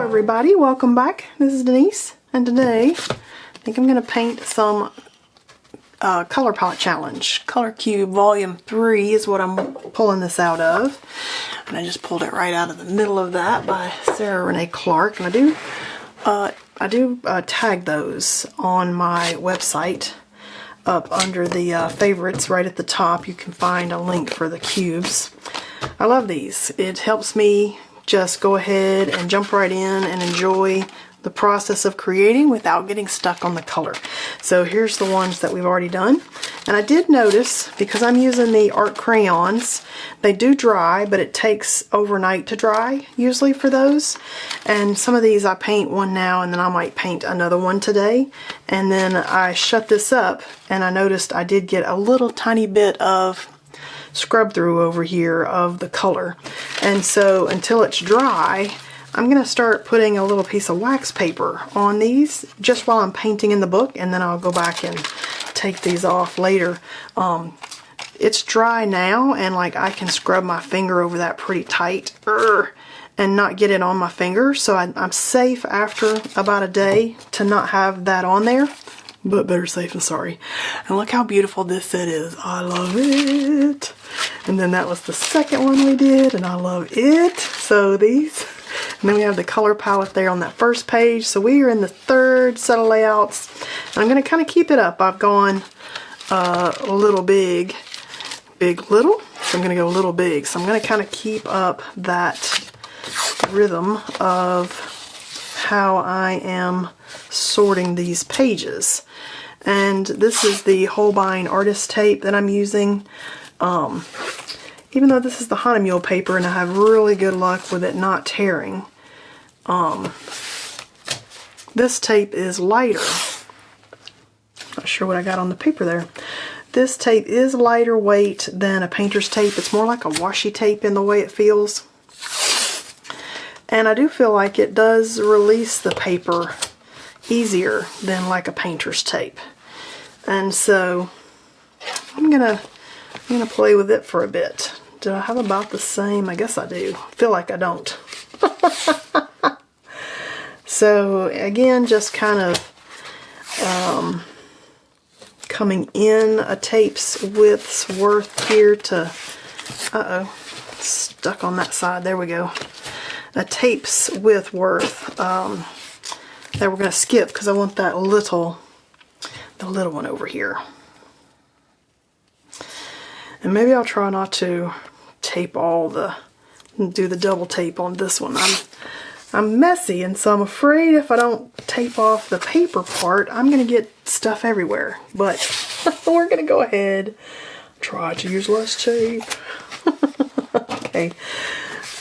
everybody, welcome back. This is Denise, and today I think I'm going to paint some color palette challenge. Color Cube Volume 3 is what I'm pulling this out of, and I just pulled it right out of the middle of that by Sarah Renee Clark. And I do tag those on my website. Up under the favorites right at the top you can find a link for the cubes. I love these. It helps me just go ahead and jump right in and enjoy the process of creating without getting stuck on the color. So here's the ones that we've already done. And I did notice, because I'm using the art crayons, they do dry, but it takes overnight to dry usually for those. And some of these I paint one now and then I might paint another one today. And then I shut this up and I noticed I did get a little tiny bit of scrub through over here of the color. And so until it's dry, I'm going to start putting a little piece of wax paper on these just while I'm painting in the book, and then I'll go back and take these off later. It's dry now, and like I can scrub my finger over that pretty tight and not get it on my finger, so I'm safe after about a day to not have that on there. But better safe than sorry. And look how beautiful this set is. I love it. And then that was the second one we did, and I love it. So these. And then we have the color palette there on that first page. So we are in the third set of layouts. And I'm going to kind of keep it up. I've gone a little big, little. So I'm going to go a little big. So I'm going to kind of keep up that rhythm of how I am sorting these pages. And this is the Holbein artist tape that I'm using. Even though this is the Hahnemuhle paper and I have really good luck with it not tearing, this tape is lighter. Not sure what I got on the paper there. This tape is lighter weight than a painter's tape. It's more like a washi tape in the way it feels. And I do feel like it does release the paper easier than like a painter's tape. And so I'm gonna play with it for a bit. Do I have about the same? I guess I do. I feel like I don't. So again, just kind of coming in a tape's width's worth here to, stuck on that side, there we go. A tape's width worth that we're going to skip because I want that the little one over here. And maybe I'll try not to tape do the double tape on this one. I'm messy, and so I'm afraid if I don't tape off the paper part, I'm going to get stuff everywhere. But we're going to go ahead, try to use less tape. Okay,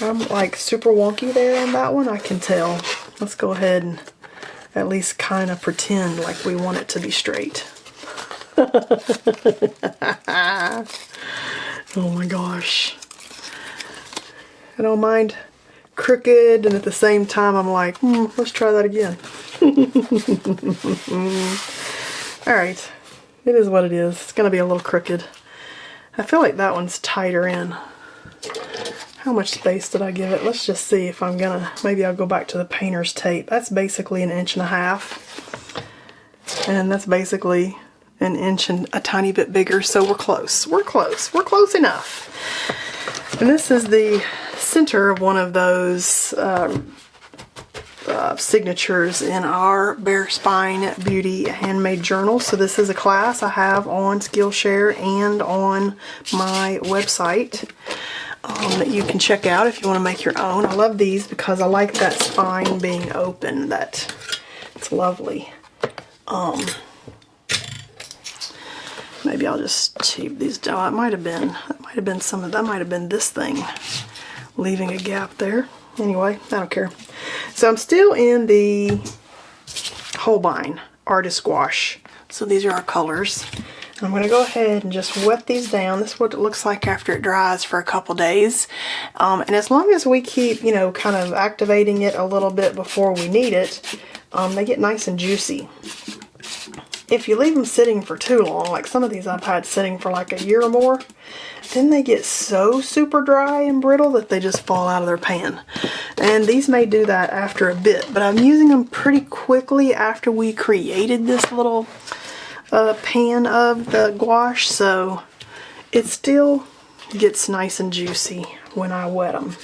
I'm like super wonky there on that one, I can tell. Let's go ahead and at least kind of pretend like we want it to be straight. Oh my gosh. I don't mind crooked, and at the same time I'm like, let's try that again. Alright, it is what it is. It's going to be a little crooked. I feel like that one's tighter in. How much space did I give it? Let's just see if I'm gonna, maybe I'll go back to the painter's tape. That's basically 1.5 inches. And that's basically 1 inch and a tiny bit bigger, so we're close. We're close. We're close enough. And this is the center of one of those signatures in our Bare Spine Beauty handmade journal. So this is a class I have on Skillshare and on my website that you can check out if you want to make your own. I love these because I like that spine being open. It's lovely. Maybe I'll just tape these down. That might have been this thing leaving a gap there. Anyway, I don't care. So I'm still in the Holbein artist gouache. So these are our colors. I'm going to go ahead and just wet these down. This is what it looks like after it dries for a couple days. And as long as we keep, kind of activating it a little bit before we need it, they get nice and juicy. if you leave them sitting for too long, like some of these I've had sitting for like a year or more, then they get so super dry and brittle that they just fall out of their pan. And these may do that after a bit, but I'm using them pretty quickly after we created this little pan of the gouache, so it still gets nice and juicy when I wet them.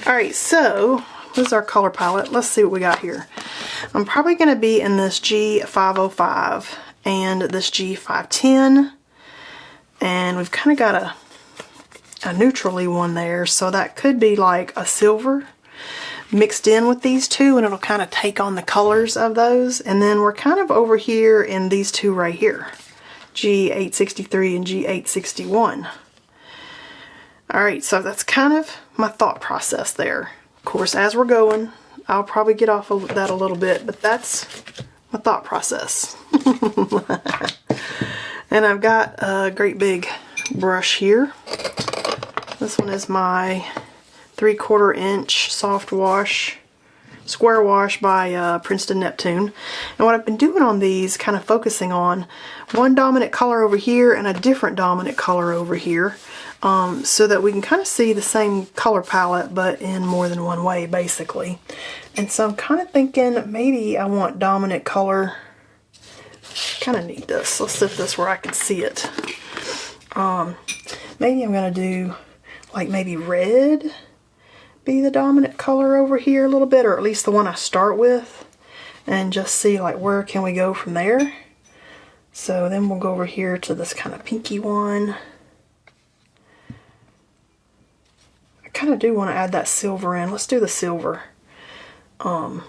Alright, so this is our color palette. Let's see what we got here. I'm probably going to be in this G505 and this G510, and we've kind of got a neutrally one there, so that could be like a silver mixed in with these two, and it'll kind of take on the colors of those. And then we're kind of over here in these two right here, G863 and G861. Alright, so that's kind of my thought process there. Of course, as we're going, I'll probably get off of that a little bit, but that's my thought process. And I've got a great big brush here. This one is my 3/4 inch soft wash, square wash by Princeton Neptune. And what I've been doing on these, kind of focusing on one dominant color over here and a different dominant color over here, so that we can kind of see the same color palette but in more than one way, basically. And so I'm kind of thinking maybe I want dominant color. Kind of need this. Let's set this where I can see it. Maybe I'm going to do like maybe red be the dominant color over here a little bit, or at least the one I start with, and just see like where can we go from there. So then we'll go over here to this kind of pinky one. I kind of do want to add that silver in. Let's do the silver. Because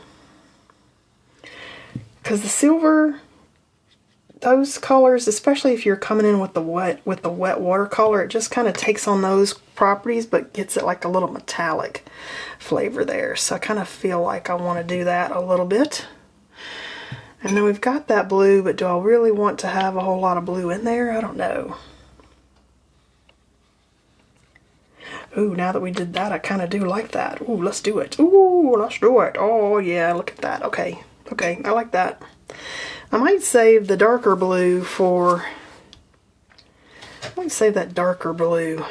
the silver, those colors, especially if you're coming in with the wet watercolor, it just kind of takes on those properties but gets it like a little metallic flavor there. So I kind of feel like I want to do that a little bit. And then we've got that blue, but do I really want to have a whole lot of blue in there? I don't know. Ooh, now that we did that, I kind of do like that. Ooh, let's do it. Ooh, let's do it. Oh yeah, look at that. Okay, okay, I like that. I might save the darker blue for, I might save that darker blue.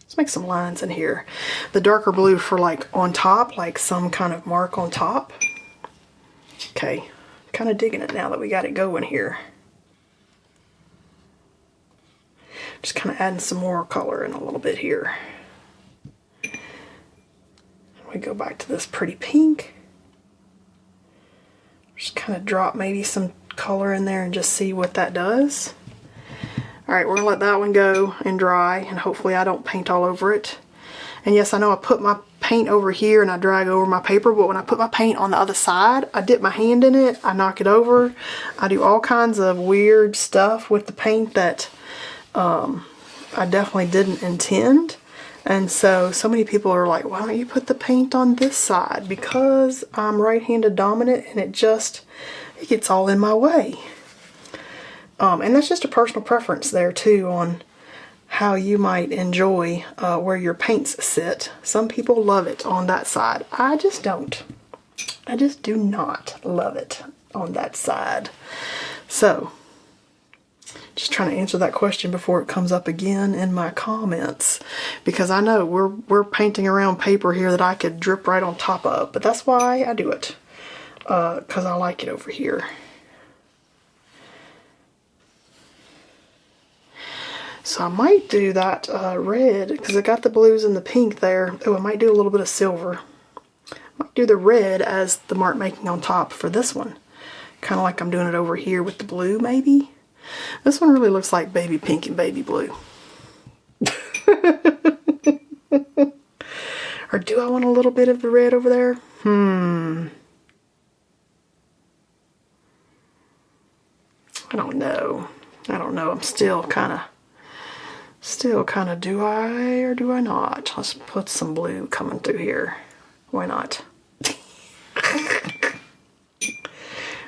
Let's make some lines in here. The darker blue for like on top, like some kind of mark on top. Okay, kind of digging it now that we got it going here. Just kind of adding some more color in a little bit here. We go back to this pretty pink. Just kind of drop maybe some color in there and just see what that does. Alright, we're going to let that one go and dry, and hopefully I don't paint all over it. And yes, I know I put my paint over here and I drag over my paper, but when I put my paint on the other side, I dip my hand in it, I knock it over. I do all kinds of weird stuff with the paint that I definitely didn't intend. And so many people are like, why don't you put the paint on this side? Because I'm right-handed dominant and it gets all in my way. And that's just a personal preference there too on how you might enjoy where your paints sit. Some people love it on that side. I just don't. I just do not love it on that side. So, just trying to answer that question before it comes up again in my comments, because I know we're painting around paper here that I could drip right on top of, but that's why I do it, because I like it over here. So I might do that red, because I got the blues and the pink there. Oh, I might do a little bit of silver. I might do the red as the mark making on top for this one, kind of like I'm doing it over here with the blue maybe. This one really looks like baby pink and baby blue. Or do I want a little bit of the red over there? I don't know. I'm still kind of, do I or do I not? Let's put some blue coming through here. Why not?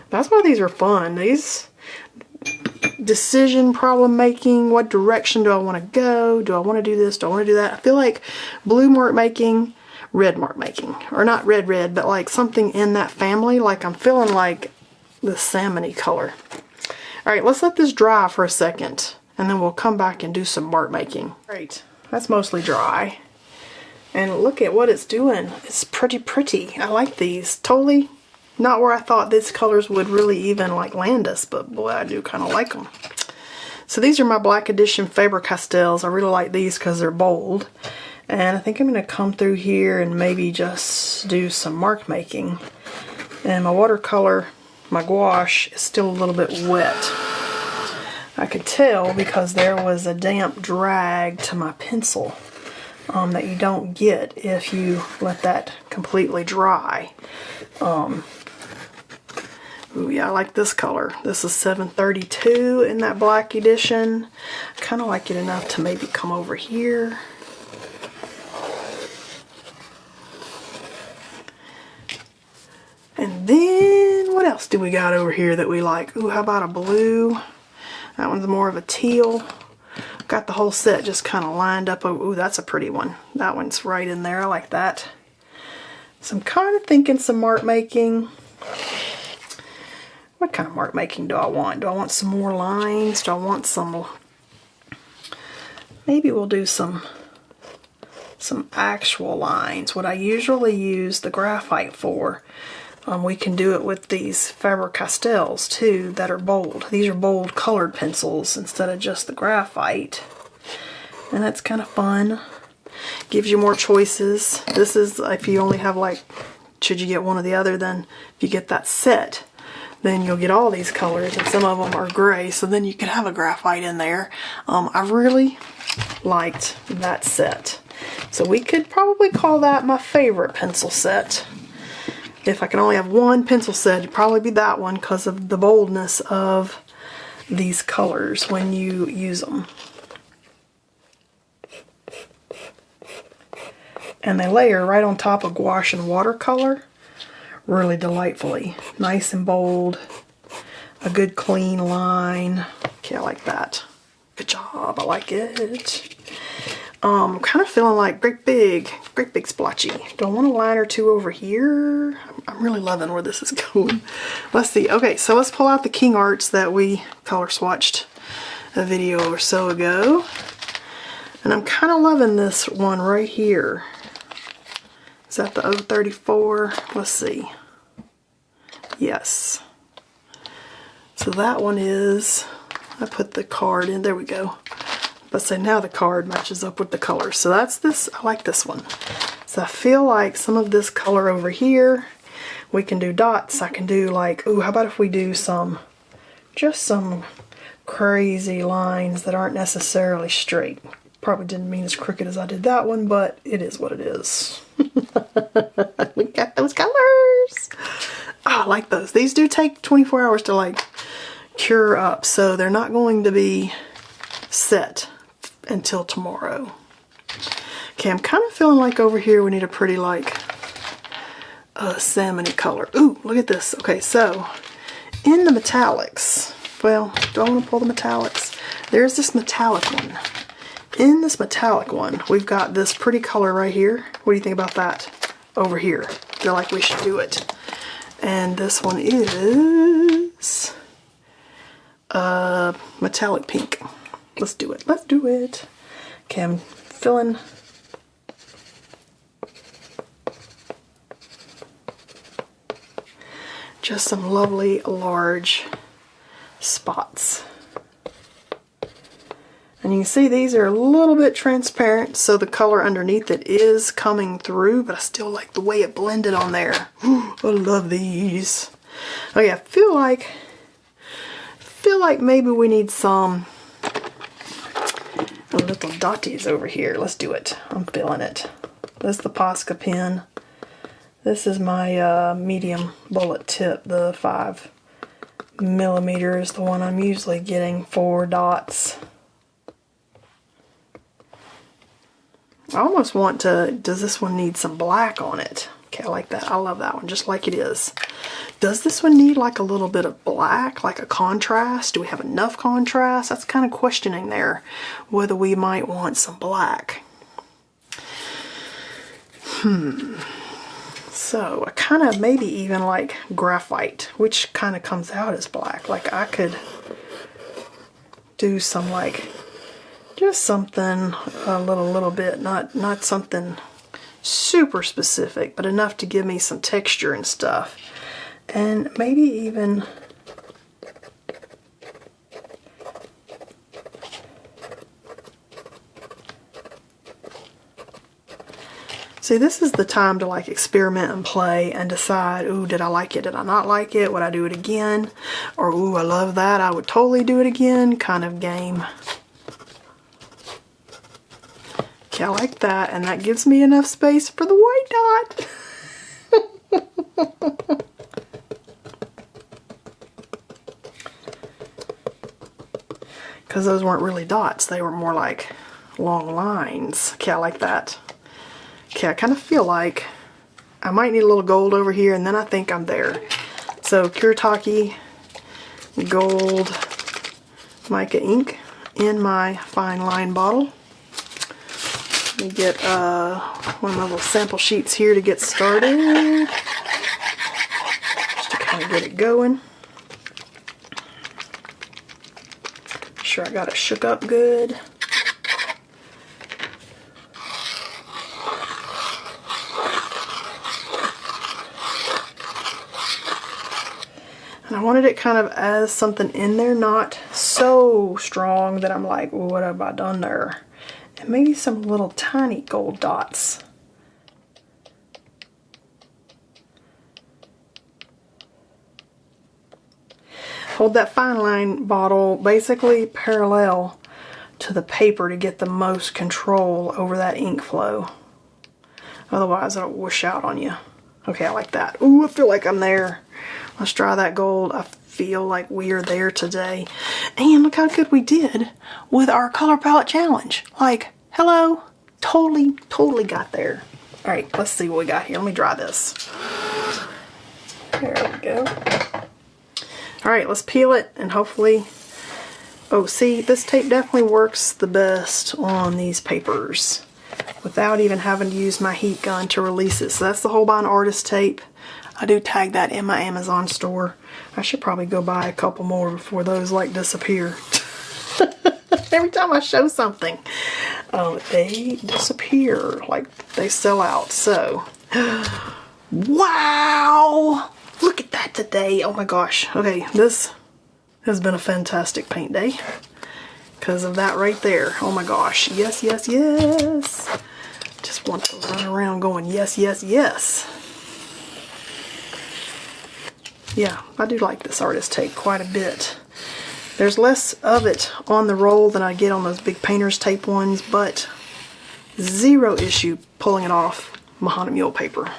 That's why these are fun. These decision problem making, what direction do I want to go? Do I want to do this? Do I want to do that? I feel like blue mark making, red mark making, or not red, but like something in that family. Like I'm feeling like this salmon-y color. All right, let's let this dry for a second, and then we'll come back and do some mark making. All right, that's mostly dry. And look at what it's doing. It's pretty. I like these. Totally not where I thought these colors would really even like land us, but boy, I do kind of like them. So these are my Black Edition Faber-Castells. I really like these because they're bold. And I think I'm going to come through here and maybe just do some mark making. And my watercolor, my gouache, is still a little bit wet. I could tell because there was a damp drag to my pencil that you don't get if you let that completely dry. Ooh, yeah, I like this color. This is 732 in that Black Edition. I kind of like it enough to maybe come over here. And then, what else do we got over here that we like? Ooh, how about a blue? That one's more of a teal. Got the whole set just kind of lined up. Ooh, that's a pretty one. That one's right in there. I like that. So I'm kind of thinking some mark making. What kind of mark making do I want? Do I want some more lines? Do I want some... Maybe we'll do some actual lines. What I usually use the graphite for. We can do it with these Faber-Castells too that are bold. These are bold colored pencils instead of just the graphite. And that's kind of fun. Gives you more choices. This is if you only have like, should you get one or the other, then if you get that set, then you'll get all these colors, and some of them are gray, so then you could have a graphite in there. I really liked that set. So we could probably call that my favorite pencil set. If I can only have one pencil set, it'd probably be that one because of the boldness of these colors when you use them. And they layer right on top of gouache and watercolor really delightfully. Nice and bold. A good clean line. Okay, I like that. Good job. I like it. I'm kind of feeling like great big splotchy. Do I want a line or two over here? I'm really loving where this is going. Let's see. Okay, so let's pull out the Kingarts that we color swatched a video or so ago. And I'm kind of loving this one right here. Is that the 034? Let's see. Yes. So that one is, I put the card in, there we go. Let's say now the card matches up with the color. So that's this, I like this one. So I feel like some of this color over here, we can do dots. I can do like, ooh, how about if we do just some crazy lines that aren't necessarily straight. Probably didn't mean as crooked as I did that one, but it is what it is. We got those colors. Oh, I like those. These do take 24 hours to like cure up, so they're not going to be set until tomorrow. Okay, I'm kind of feeling like over here we need a pretty like salmon-y color. Ooh, look at this. Okay, so in the metallics, well, do I want to pull the metallics? There's this metallic one. In this metallic one, we've got this pretty color right here. What do you think about that over here? I feel like we should do it. And this one is metallic pink. Let's do it. Let's do it. Okay, I'm filling. Just some lovely large spots. And you can see these are a little bit transparent, so the color underneath it is coming through, but I still like the way it blended on there. Ooh, I love these. Okay, I feel like maybe we need some little dotties over here. Let's do it. I'm feeling it. This is the Posca pen. This is my medium bullet tip, the 5mm is the one I'm usually getting for dots. I almost want to, does this one need some black on it? Okay, I like that. I love that one, just like it is. Does this one need like a little bit of black, like a contrast? Do we have enough contrast? That's kind of questioning there, whether we might want some black. So I kind of maybe even like graphite, which kind of comes out as black. Like I could do some like just something a little bit, not something super specific, but enough to give me some texture and stuff. And maybe even see, this is the time to like experiment and play and decide, ooh, did I like it? Did I not like it? Would I do it again? Or, ooh, I love that, I would totally do it again kind of game. Okay, I like that, and that gives me enough space for the white dot. Because those weren't really dots, they were more like long lines. Okay, I like that. Okay, I kind of feel like I might need a little gold over here, and then I think I'm there. So Kuretake gold mica ink in my fine line bottle. Let me get one of my little sample sheets here to get started, just to kind of get it going. Sure I got it shook up good. And I wanted it kind of as something in there, not so strong that I'm like, well, what have I done there? And maybe some little tiny gold dots. Hold that fine line bottle basically parallel to the paper to get the most control over that ink flow. Otherwise it'll whoosh out on you. Okay, I like that. Ooh, I feel like I'm there. Let's try that gold. I feel like we are there today. And look how good we did with our color palette challenge. Like, hello, totally got there. All right, let's see what we got here. Let me dry this. There we go. All right, let's peel it and hopefully, oh, see, this tape definitely works the best on these papers without even having to use my heat gun to release it. So that's the Holbein artist tape. I do tag that in my Amazon store. I should probably go buy a couple more before those like disappear. Every time I show something, they disappear, like they sell out. So, wow! Look at that today. Oh my gosh. Okay, this has been a fantastic paint day because of that right there. Oh my gosh. Yes, yes, yes. Just want to run around going yes, yes, yes. Yeah, I do like this artist tape quite a bit. There's less of it on the roll than I get on those big painter's tape ones, but zero issue pulling it off Mahana Mule paper.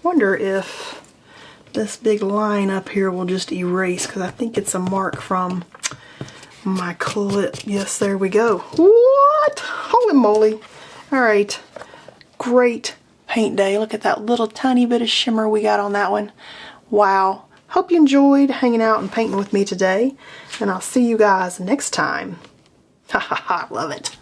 Wonder if this big line up here will just erase, because I think it's a mark from my clip. Yes, there we go. What? Holy moly. Alright. Great paint day. Look at that little tiny bit of shimmer we got on that one. Wow. Hope you enjoyed hanging out and painting with me today, and I'll see you guys next time. Ha ha ha, love it.